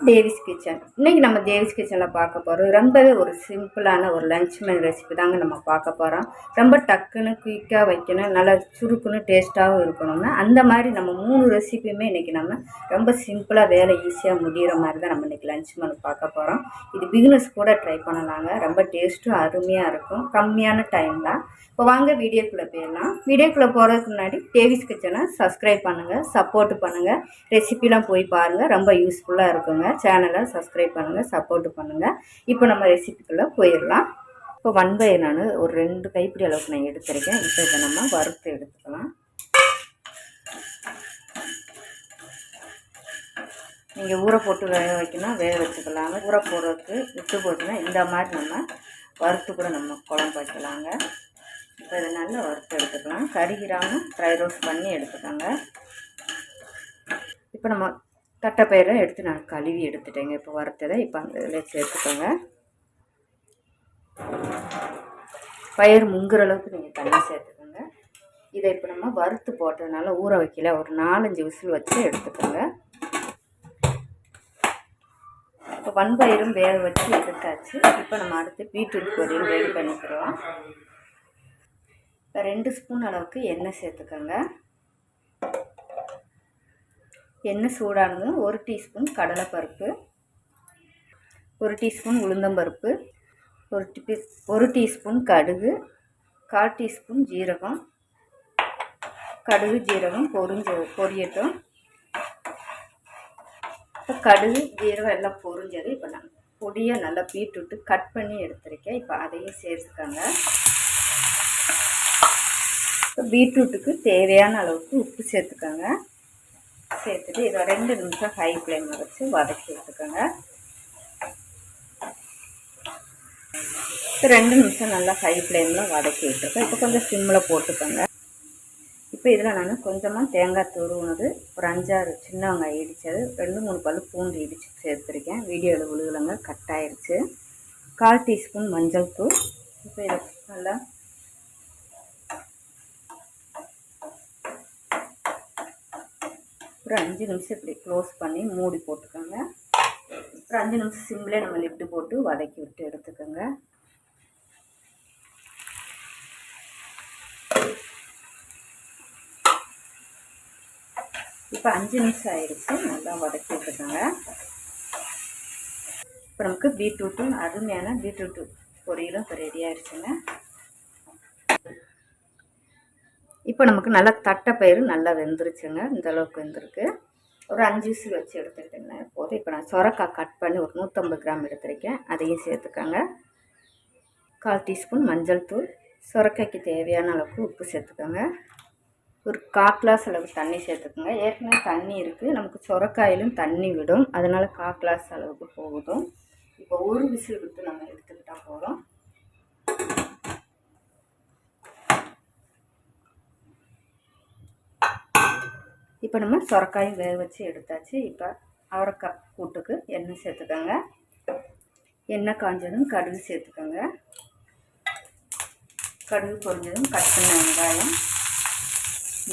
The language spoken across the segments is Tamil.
தேவிஸ் கிச்சன். இன்றைக்கி நம்ம தேவிஸ் கிச்சனில் பார்க்க போகிறோம். ரொம்பவே ஒரு சிம்பிளான ஒரு லஞ்ச் மெனு ரெசிபி தாங்க நம்ம பார்க்க போகிறோம். ரொம்ப டக்குன்னு குயிக்காக வைக்கணும், நல்லா சுருக்குன்னு டேஸ்ட்டாகவும் இருக்கணும்னா அந்த மாதிரி நம்ம 3 ரெசிபியுமே இன்றைக்கி நம்ம ரொம்ப சிம்பிளாக வேலை ஈஸியாக முடிகிற மாதிரி தான் நம்ம இன்றைக்கி லஞ்ச் மெனு பார்க்க போகிறோம். இது பிகினர்ஸ் கூட ட்ரை பண்ணலாங்க. ரொம்ப டேஸ்ட்டும் அருமையாக இருக்கும், கம்மியான டைம் தான். இப்போ வாங்க வீடியோக்குள்ளே போயிடலாம். வீடியோக்குள்ளே போகிறதுக்கு முன்னாடி தேவிஸ் கிச்சனை சப்ஸ்கிரைப் பண்ணுங்கள், சப்போர்ட் பண்ணுங்கள், ரெசிபிலாம் போய் பாருங்கள், ரொம்ப யூஸ்ஃபுல்லாக இருக்குங்க. சேனலை சப்ஸ்கிரைப் பண்ணுங்கள், சப்போர்ட் பண்ணுங்கள். இப்போ நம்ம ரெசிபிக்குள்ளே போயிடலாம். இப்போ 1 பை நான் ஒரு 2 கைப்பிடி அளவுக்கு நான் எடுத்துருக்கேன். இப்போ இதை நம்ம வறுத்து எடுத்துக்கலாம். நீங்கள் ஊற போட்டு வேக வைக்கணும், வேக வச்சுக்கலாங்க. ஊற போடுறதுக்கு விட்டு போட்டுன்னா இந்த மாதிரி நம்ம வறுத்து கூட நம்ம குழம்பு வைக்கலாங்க. இப்போ இதை நல்லா வறுத்து எடுத்துக்கலாம். கருகிராமல் ட்ரை ரோஸ்ட் பண்ணி எடுத்துக்கோங்க. இப்போ நம்ம தட்டைப்பயிரை எடுத்து நான் கழுவி எடுத்துட்டேங்க. இப்போ வறுத்ததை இப்போ அந்த இதில் சேர்த்துக்கோங்க. பயிர் முங்குற அளவுக்கு நீங்கள் தண்ணி சேர்த்துக்கோங்க. இதை இப்போ நம்ம வறுத்து போட்டதுனால ஊற வைக்கல, ஒரு 4-5 விசில் வச்சு எடுத்துக்கோங்க. இப்போ வன்பயிரும் வேக வச்சு எடுத்தாச்சு. இப்போ நம்ம அடுத்து பீட்ரூட் பொரியல் ரெடி பண்ணிக்கிறோம். இப்போ 2 ஸ்பூன் அளவுக்கு எண்ணெய் சேர்த்துக்கோங்க. எண்ணெய் சூடானது 1 டீஸ்பூன் கடலைப்பருப்பு, 1 டீஸ்பூன் உளுந்தம்பருப்பு, 1 டீஸ்பூன் கடுகு, 1/4 டீஸ்பூன் ஜீரகம். கடுகு ஜீரகம் பொரியட்டும். இப்போ கடுகு ஜீரகம் எல்லாம் பொரிஞ்சது. இப்போ நான் பொடியை நல்லா பீட்ரூட்டு கட் பண்ணி எடுத்துருக்கேன். இப்போ அதையும் சேர்த்துக்கோங்க. இப்போ பீட்ரூட்டுக்கு தேவையான அளவுக்கு உப்பு சேர்த்துக்கோங்க. சேர்த்துட்டு இதை 2 நிமிஷம் ஹை ஃப்ளேமில் வச்சு வதக்கி எடுத்துக்கோங்க. 2 நிமிஷம் நல்லா ஹை ஃப்ளேமில் வதக்கி விட்டுருக்கேன். இப்போ கொஞ்சம் சிம்மில் போட்டுக்கோங்க. இப்போ இதில் நான் கொஞ்சமாக தேங்காய் துருவுனது, ஒரு 5-6 சின்ன வெங்காயம் இடித்தது, 2-3 பல் பூண்டு இடித்து சேர்த்துருக்கேன். வீடியோவில் விழுகலங்க, கட் ஆயிடுச்சு. 1/4 டீஸ்பூன் மஞ்சள் தூள். இப்போ இதை நல்லா ஒரு 5 நிமிஷம் இப்படி க்ளோஸ் பண்ணி மூடி போட்டுக்கோங்க. ஒரு 5 நிமிஷம் சிம்லேயே நம்ம லிட்டு போட்டு வதக்கி விட்டு எடுத்துக்கோங்க. இப்போ 5 நிமிஷம் ஆயிடுச்சு, நல்லா வதக்கி விட்டுக்கோங்க. இப்போ நமக்கு பீட்ரூட்டும் அருமையான பீட்ரூட்டு பொரியலும் இப்போ ரெடி ஆயிடுச்சுங்க. இப்போ நமக்கு நல்லா தட்டைப்பயிறு நல்லா வெந்துருச்சுங்க. இந்த அளவுக்கு வெந்திருக்கு. ஒரு 5 விசில் வச்சு எடுத்துக்கிட்டேங்க போதும். இப்போ நான் சொரக்காய் கட் பண்ணி ஒரு 150 கிராம் எடுத்துருக்கேன், அதையும் சேர்த்துக்கோங்க. 1/4 டீஸ்பூன் மஞ்சள் தூள், சொரக்காய்க்கு தேவையான அளவுக்கு உப்பு சேர்த்துக்கோங்க. ஒரு 1/4 கிளாஸ் அளவுக்கு தண்ணி சேர்த்துக்கோங்க. ஏற்கனவே தண்ணி இருக்குது, நமக்கு சொரக்காயிலும் தண்ணி விடும், அதனால் 1/4 கிளாஸ் அளவுக்கு போகுதும். இப்போ ஒரு விசில் விட்டு நம்ம எடுத்துக்கிட்டால் போதும். இப்போ நம்ம சொரக்காயும் வேக வச்சு எடுத்தாச்சு. இப்போ அவரைக்காய் கூட்டுக்கு எண்ணெய் சேர்த்துக்கோங்க. எண்ணெய் காஞ்சதும் கடுகு சேர்த்துக்கோங்க. கடுகு பொரிஞ்சதும் கட் பண்ண வெங்காயம்,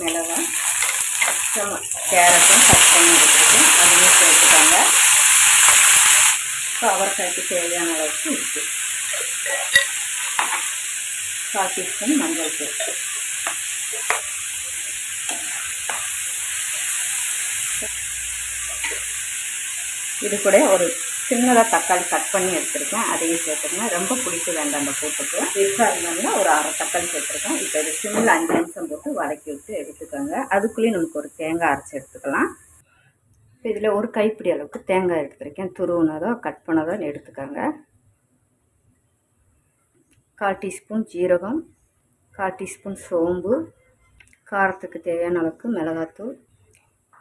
மிளகாய், கேரட்டும் கட் பண்ணி எடுத்துட்டு அதையும் சேர்த்துக்கோங்க. இப்போ அவரைக்காய்க்கு தேவையான அளவுக்கு உப்பு, 1/4 டீஸ்பூன் மஞ்சள் தூள், இது கூட ஒரு சின்னதாக தக்காளி கட் பண்ணி எடுத்துருக்கேன், அதையும் சேர்த்துக்கங்க. ரொம்ப பிடிக்க வேண்டாம் அந்த கூட்டுக்கு. பெருசாக இருந்தாலும் ஒரு 1/2 தக்காளி சேர்த்துருக்கேன். இப்போ இது சிம்மில் 5 நிமிஷம் போட்டு வதக்கி விட்டு எடுத்துக்கோங்க. அதுக்குள்ளேயும் நமக்கு ஒரு தேங்காய் அரைச்சி எடுத்துக்கலாம். இப்போ இதில் ஒரு கைப்பிடி அளவுக்கு தேங்காய் எடுத்துருக்கேன், துருவுனதோ கட் பண்ணதோ எடுத்துக்கோங்க. 1/4 டீஸ்பூன் ஜீரகம், 1/4 டீஸ்பூன் சோம்பு, காரத்துக்கு தேவையான அளவுக்கு மிளகாத்தூள்,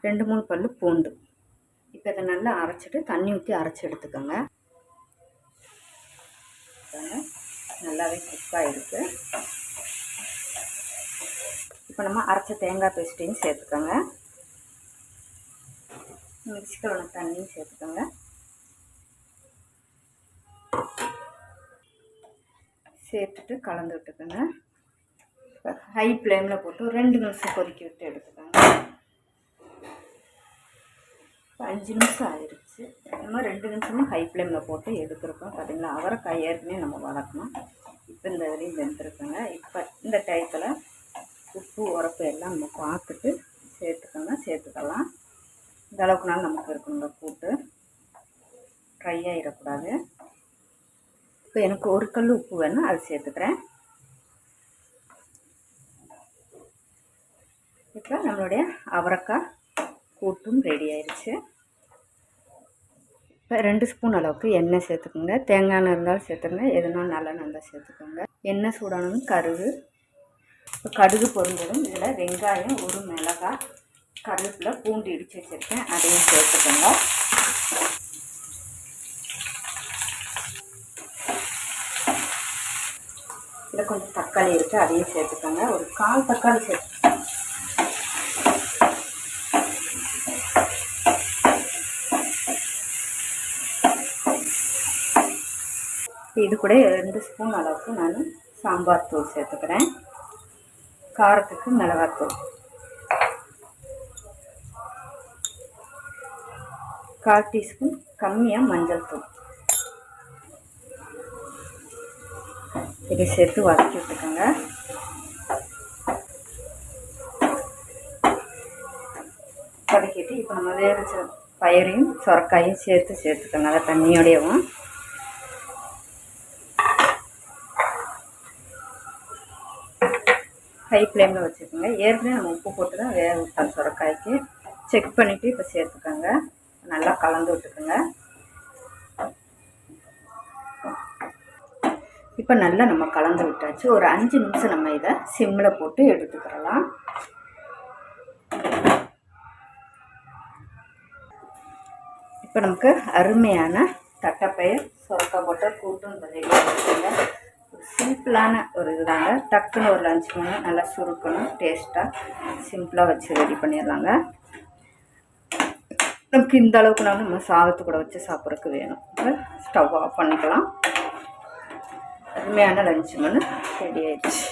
2-3 பல் பூண்டு. இப்போ இதை நல்லா அரைச்சிட்டு தண்ணி ஊற்றி அரைச்சி எடுத்துக்கோங்க. நல்லாவே குக்காக இருக்குது. இப்போ நம்ம அரைச்ச தேங்காய் பேஸ்ட்டையும் சேர்த்துக்கோங்க. மிக்ஸி கலந்த தண்ணியும் சேர்த்துக்கோங்க. சேர்த்துட்டு கலந்து விட்டுக்கோங்க. ஹை ஃப்ளேமில் போட்டு 2 நிமிஷம் கொதிக்க விட்டு எடுத்துக்கோங்க. 5 நிமிஷம் ஆயிடுச்சு. நம்ம 2 நிமிஷமும் ஹை ஃப்ளேமில் போட்டு எடுத்துருக்கோம். பார்த்திங்களா, அவரைக்காய் ஏற்கனவே நம்ம வதக்கணும். இப்போ இந்த இதுலேயும் வெந்துருக்குங்க. இப்போ இந்த டயத்தில் உப்பு உரப்பு எல்லாம் நம்ம பார்த்துட்டு சேர்த்துக்கலாம். இந்த அளவுக்குனாலும் நமக்கு இருக்குங்க. கூட்டு ட்ரை ஆகிடக்கூடாது. இப்போ எனக்கு 1 கல் உப்பு வேணும், அது சேர்த்துக்கிறேன். இப்போ நம்மளுடைய அவரைக்காய் கூட்டும் ரெடி ஆயிடுச்சு. இப்போ 2 ஸ்பூன் அளவுக்கு எண்ணெய் சேர்த்துக்கோங்க. தேங்காய் எண்ணெய் இருந்தாலும் சேர்த்துக்கோங்க, எதுனாலும் நல்லெண்ணெய் இருந்தால் சேர்த்துக்கோங்க. எண்ணெய் சூடானதும் கடுகு. இப்போ கடுகு பொரிஞ்சதும் இதில் வெங்காயம், 1 மிளகாய், கருவேப்பிலை, பூண்டு இடித்து வச்சுருக்கேன், அதையும் சேர்த்துக்கோங்க. இதில் கொஞ்சம் தக்காளி இருக்குது, அதையும் சேர்த்துக்கோங்க. ஒரு 1/4 தக்காளி சேர்த்து இது கூட 2 ஸ்பூன் அளவுக்கு நான் சாம்பார் தூள் சேர்த்துக்கிறேன். காரத்துக்கு மிளகாத்தூள், 1/4 டீஸ்பூன் கம்மியாக மஞ்சள் தூள், இதை சேர்த்து வதக்கி விட்டுக்கோங்க. வதக்கிட்டு இப்போ நம்ம வேக வச்ச பயிரையும் சொரக்காயும் சேர்த்துக்கோங்க. அதை தண்ணியோடையவும் ஹை ஃப்ளேமில் வச்சுக்கோங்க. ஏற்கனவே நம்ம உப்பு போட்டு தான் வேக விட்டோம் சொரக்காய்க்கு. செக் பண்ணிவிட்டு இப்போ சேர்த்துக்கோங்க. நல்லா கலந்து விட்டுக்கோங்க. இப்போ நல்லா நம்ம கலந்து விட்டாச்சு. ஒரு 5 நிமிஷம் நம்ம இதை சிம்மில் போட்டு எடுத்துக்கிறலாம். இப்போ நமக்கு அருமையான தட்டைப்பயிர் சொரக்காய் போட்ட கூட்டும் ரெடியாக சிம்பிளான ஒரு இதுதாங்க. டக்குன்னு ஒரு லஞ்ச் மெனு, நல்லா சுருக்கணும், டேஸ்ட்டாக சிம்பிளாக வச்சு ரெடி பண்ணிடலாங்க. நமக்கு இந்த அளவுக்கு நம்ம சாதத்து கூட வச்சு சாப்பிட்றதுக்கு வேணும். இப்போ ஸ்டவ் ஆஃப் பண்ணிக்கலாம். அருமையான லஞ்ச் மெனு ரெடி ஆயிடுச்சு.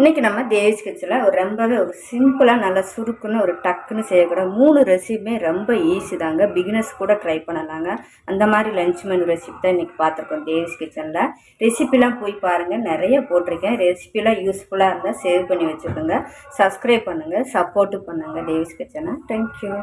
இன்றைக்கி நம்ம தேவிஸ் கிச்சனில் ரொம்பவே ஒரு சிம்பிளாக நல்லா சுருக்குன்னு ஒரு டக்குன்னு செய்யக்கூட 3 ரெசிபியுமே ரொம்ப ஈஸி தாங்க. பிகினர்ஸ் கூட ட்ரை பண்ணலாங்க. அந்த மாதிரி லஞ்ச் மெனு ரெசிபி தான் இன்றைக்கி பார்த்துருக்கோம் தேவிஸ் கிச்சனில். ரெசிபிலாம் போய் பாருங்கள், நிறைய போட்டிருக்கேன். ரெசிபிலாம் யூஸ்ஃபுல்லாக இருந்தால் சேவ் பண்ணி வச்சுக்கோங்க. சப்ஸ்கிரைப் பண்ணுங்கள், சப்போர்ட்டு பண்ணுங்கள் தேவிஸ் கிச்சனை. தேங்க்யூ.